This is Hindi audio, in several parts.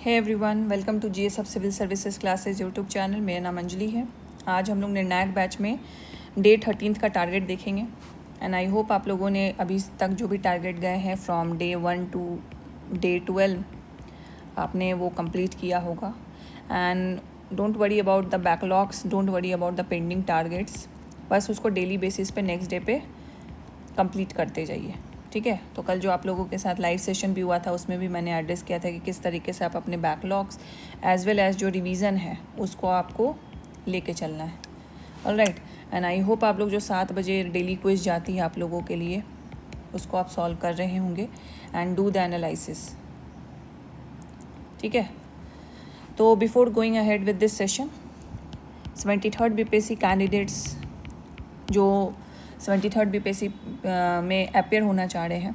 Hey everyone, welcome to GS of civil services classes YouTube channel. मेरा नाम अंजलि है। आज हम लोग निर्णायक बैच में डे 13 का टारगेट देखेंगे एंड आई होप आप लोगों ने अभी तक जो भी टारगेट गए हैं फ्रॉम डे 1 टू डे 12 आपने वो कंप्लीट किया होगा। And don't worry about the backlogs, don't worry about the pending targets, बस उसको डेली बेसिस पे नेक्स्ट डे पे कंप्लीट करते जाइए। ठीक है, तो कल जो आप लोगों के साथ लाइव सेशन भी हुआ था उसमें भी मैंने एड्रेस किया था कि किस तरीके से आप अपने बैकलॉग्स एज वेल एज जो रिवीजन है उसको आपको लेके चलना है। ऑलराइट, एंड आई होप आप लोग जो 7 बजे डेली क्विज जाती है आप लोगों के लिए उसको आप सॉल्व कर रहे होंगे एंड डू द एनालिसिस। ठीक है, तो before going ahead with this session, 73rd BPSC candidates जो 73rd बीपीएससी में अपेयर होना चाह रहे हैं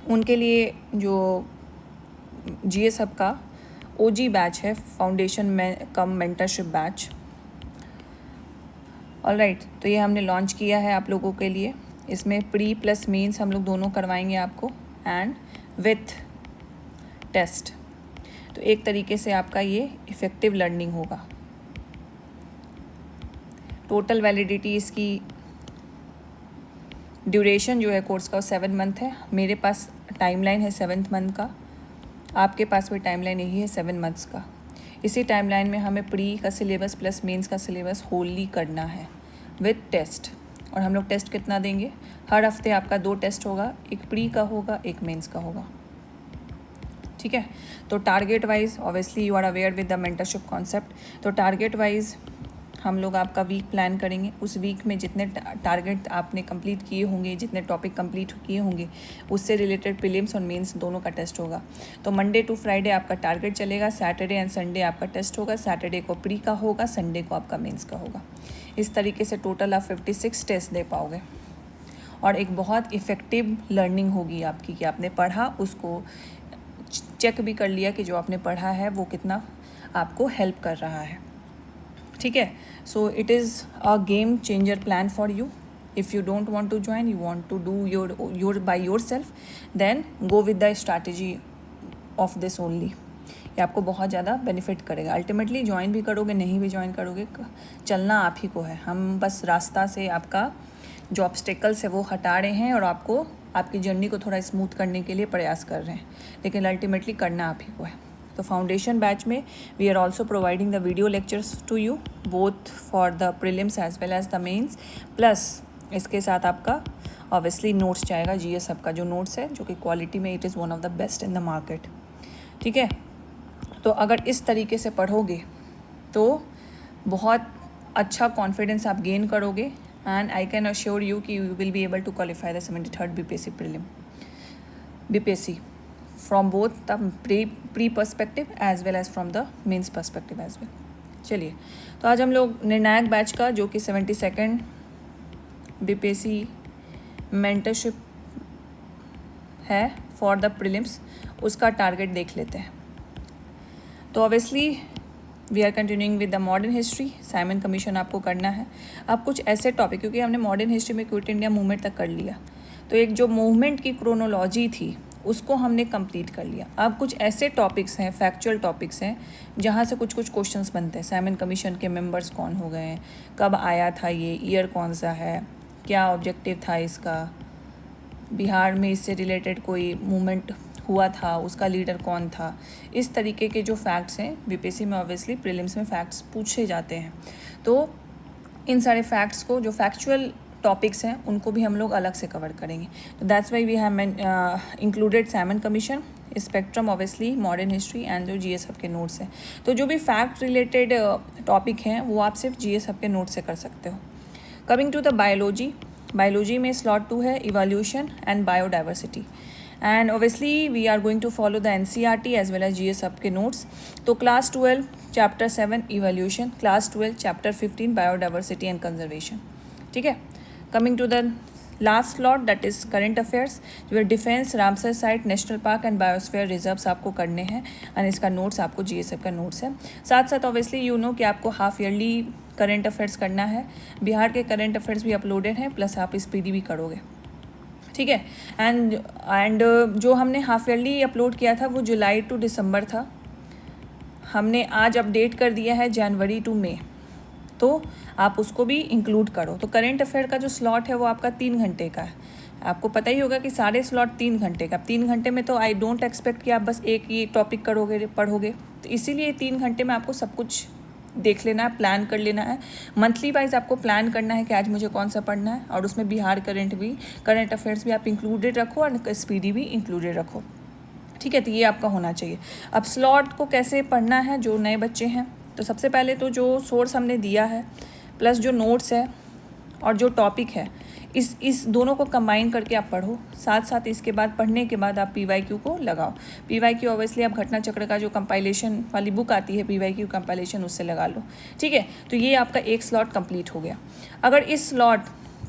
उनके लिए जो जीएस हब का ओजी बैच है, फाउंडेशन में कम मेंटरशिप बैच। ऑलराइट, तो ये हमने लॉन्च किया है आप लोगों के लिए। इसमें प्री प्लस मेंस हम लोग दोनों करवाएंगे आपको एंड विथ टेस्ट। तो एक तरीके से आपका ये इफ़ेक्टिव लर्निंग होगा। टोटल वैलिडिटी इसकी ड्यूरेशन जो है कोर्स का वो 7 मंथ है। मेरे पास टाइमलाइन है 7th मंथ का, आपके पास भी टाइमलाइन यही है 7 मंथ्स का। इसी टाइमलाइन में हमें प्री का सिलेबस प्लस मेंस का सिलेबस होली करना है विद टेस्ट। और हम लोग टेस्ट कितना देंगे? हर हफ्ते आपका 2 टेस्ट होगा, एक प्री का होगा, एक मेंस का होगा। ठीक है, तो target wise obviously you are aware with the mentorship concept. तो टारगेट वाइज हम लोग आपका वीक प्लान करेंगे। उस वीक में जितने टारगेट आपने कंप्लीट किए होंगे, जितने टॉपिक कंप्लीट किए होंगे, उससे रिलेटेड प्रीलिम्स और मेंस दोनों का टेस्ट होगा। तो मंडे टू फ्राइडे आपका टारगेट चलेगा, सैटरडे एंड संडे आपका टेस्ट होगा। सैटरडे को प्री का होगा, संडे को आपका मेंस का होगा। इस तरीके से टोटल आप 56 टेस्ट दे पाओगे और एक बहुत इफ़ेक्टिव लर्निंग होगी आपकी कि आपने पढ़ा, उसको चेक भी कर लिया कि जो आपने पढ़ा है वो कितना आपको हेल्प कर रहा है। ठीक है, so it is a game changer plan for you. If you don't want to join, you want to do your by your self, then go with the strategy of this only. ये आपको बहुत ज़्यादा बेनिफिट करेगा। अल्टीमेटली ज्वाइन भी करोगे, नहीं भी ज्वाइन करोगे, चलना आप ही को है। हम बस रास्ता से आपका जो ऑब्स्टेकल्स है वो हटा रहे हैं और आपको आपकी जर्नी को थोड़ा स्मूथ करने के लिए प्रयास कर रहे हैं, लेकिन अल्टीमेटली करना आप ही को है। तो फाउंडेशन बैच में we are also providing the video lectures to you both for the prelims as well as the mains, plus इसके साथ आपका ऑब्वियसली नोट्स जाएगा। जीएस हब का जो नोट्स है जो कि क्वालिटी में it is one of the best in the market. ठीक है, तो अगर इस तरीके से पढ़ोगे तो बहुत अच्छा कॉन्फिडेंस आप गेन करोगे and I can assure you कि you will be able to qualify the 73rd BPSC prelim BPSC from both the pre perspective as well as from the mains perspective as well. चलिए, तो आज हम लोग निर्णायक बैच का जो कि 72nd बीपीएससी मेंटरशिप है फॉर द प्रीलिम्स उसका टारगेट देख लेते हैं। तो obviously we are continuing with the modern history. Simon commission आपको करना है। अब कुछ ऐसे टॉपिक, क्योंकि हमने मॉडर्न हिस्ट्री में क्विट इंडिया मूवमेंट तक कर लिया, तो एक जो मूवमेंट की क्रोनोलॉजी थी उसको हमने कंप्लीट कर लिया। अब कुछ ऐसे टॉपिक्स हैं, फैक्चुअल टॉपिक्स हैं, जहाँ से कुछ कुछ क्वेश्चंस बनते हैं। साइमन कमीशन के मेंबर्स कौन हो गए हैं, कब आया था ये, ईयर कौन सा है, क्या ऑब्जेक्टिव था इसका, बिहार में इससे रिलेटेड कोई मूवमेंट हुआ था, उसका लीडर कौन था। इस तरीके के जो फैक्ट्स हैं बीपीएससी में ऑब्वियसली प्रीलिम्स में फैक्ट्स पूछे जाते हैं, तो इन सारे फैक्ट्स को जो फैक्चुअल टॉपिक्स हैं उनको भी हम लोग अलग से कवर करेंगे। तो that's why we have included Simon commission, spectrum obviously, modern history and जो जीएस हब के नोट्स हैं। तो जो भी फैक्ट रिलेटेड टॉपिक हैं वो आप सिर्फ जीएस हब के नोट से कर सकते हो। Coming to the biology, biology में स्लॉट 2 है evolution and biodiversity and obviously we are going to follow the NCERT as well as GS hub के नोट्स। तो class 12 chapter 7 evolution, class 12 chapter 15 biodiversity and conservation. ठीक है, coming to the last slot that is current affairs, जो defence, Ramsar site, national park and biosphere reserves आपको करने हैं एंड इसका नोट्स आपको जीएस हब का नोट्स है। साथ साथ ऑब्वियसली यू नो कि आपको हाफ ईयरली करंट अफेयर्स करना है। बिहार के करंट अफेयर्स भी अपलोडेड हैं, प्लस आप स्पीडी भी करोगे। ठीक है, एंड जो हमने हाफ ईयरली अपलोड किया था वो जुलाई टू दिसंबर था, हमने आज अपडेट कर दिया है जनवरी टू मई, तो आप उसको भी इंक्लूड करो। तो करेंट अफेयर का जो स्लॉट है वो आपका 3 घंटे का है। आपको पता ही होगा कि सारे स्लॉट 3 घंटे का। 3 घंटे में तो आई डोंट एक्सपेक्ट कि आप बस एक ही टॉपिक करोगे पढ़ोगे, तो इसीलिए 3 घंटे में आपको सब कुछ देख लेना है, प्लान कर लेना है। मंथली वाइज आपको प्लान करना है कि आज मुझे कौन सा पढ़ना है, और उसमें बिहार करंट अफेयर्स भी आप इंक्लूडेड रखो और स्पीडी भी इंक्लूडेड रखो, ठीक है। तो ये आपका होना चाहिए। अब स्लॉट को कैसे पढ़ना है जो नए बच्चे हैं, तो सबसे पहले तो जो सोर्स हमने दिया है प्लस जो नोट्स है और जो टॉपिक है, इस दोनों को कंबाइन करके आप पढ़ो। साथ साथ इसके बाद पढ़ने के बाद आप PYQ को लगाओ। PYQ ऑब्वियसली आप घटना चक्र का जो कंपाइलेशन वाली बुक आती है PYQ कंपाइलेशन, उससे लगा लो, ठीक है। तो ये आपका एक स्लॉट कंप्लीट हो गया। अगर इस स्लॉट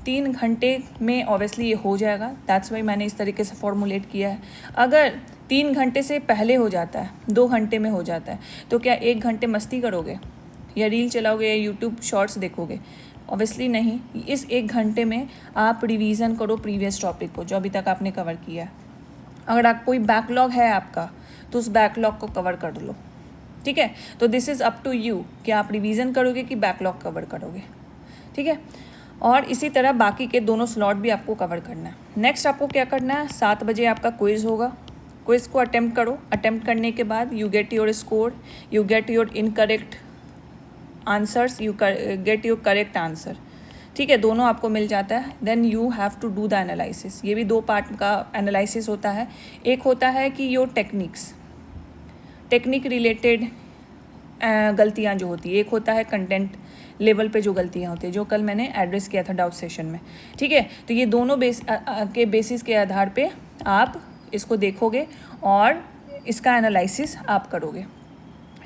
3 घंटे में ऑब्वियसली ये हो जाएगा, दैट्स वाई मैंने इस तरीके से फॉर्मुलेट किया है। अगर 3 घंटे से पहले हो जाता है, 2 घंटे में हो जाता है, तो क्या 1 घंटे मस्ती करोगे या रील चलाओगे या यूट्यूब शॉर्ट्स देखोगे? ऑब्वियसली नहीं। इस 1 घंटे में आप रिवीजन करो प्रीवियस टॉपिक को जो अभी तक आपने कवर किया है। अगर आप कोई बैकलॉग है आपका, तो उस बैकलॉग को कवर कर लो, ठीक है। तो this is up to you कि आप रिवीजन करोगे कि बैकलॉग कवर करोगे, ठीक है। और इसी तरह बाकी के दोनों स्लॉट भी आपको कवर करना है। नेक्स्ट आपको क्या करना है, 7 बजे आपका क्विज़ होगा। क्विज़ को अटेम्प्ट करो। अटेम्प्ट करने के बाद you get your score, you get your incorrect answers, you get your correct answer, ठीक है। दोनों आपको मिल जाता है। Then you have to do the analysis. ये भी 2 पार्ट का एनालिसिस होता है। एक होता है कि योर टेक्निक रिलेटेड गलतियाँ जो होती है, एक होता है कंटेंट लेवल पे जो गलतियाँ होती है, जो कल मैंने एड्रेस किया था डाउट सेशन में, ठीक है। तो ये दोनों बेसिस के आधार पे आप इसको देखोगे और इसका एनालिसिस आप करोगे,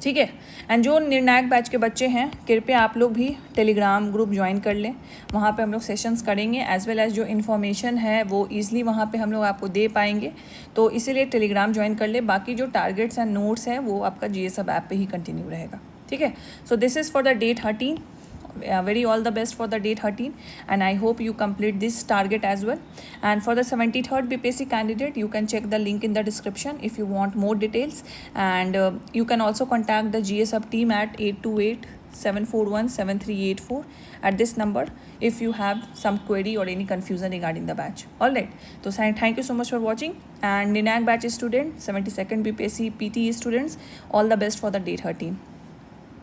ठीक है। एंड जो निर्णायक बैच के बच्चे हैं, कृपया आप लोग भी टेलीग्राम ग्रुप ज्वाइन कर लें। वहाँ पे हम लोग सेशंस करेंगे, एज वेल एज जो इन्फॉर्मेशन है वो ईजिली वहाँ पे हम लोग आपको दे पाएंगे, तो इसीलिए टेलीग्राम ज्वाइन कर ले। बाकी जो टारगेट्स एंड नोट्स हैं वो आपका GSub ऐप पे ही कंटिन्यू रहेगा, ठीक है। So this is for the day 13। Very all the best for the day 13, and I hope you complete this target as well. And for the 73rd BPSC candidate, you can check the link in the description if you want more details, and you can also contact the GSub team at 8287417384 at this number if you have some query or any confusion regarding the batch. All right, so thank you so much for watching, and Ninac batch student, 72nd BPSC PT students, all the best for the day 13.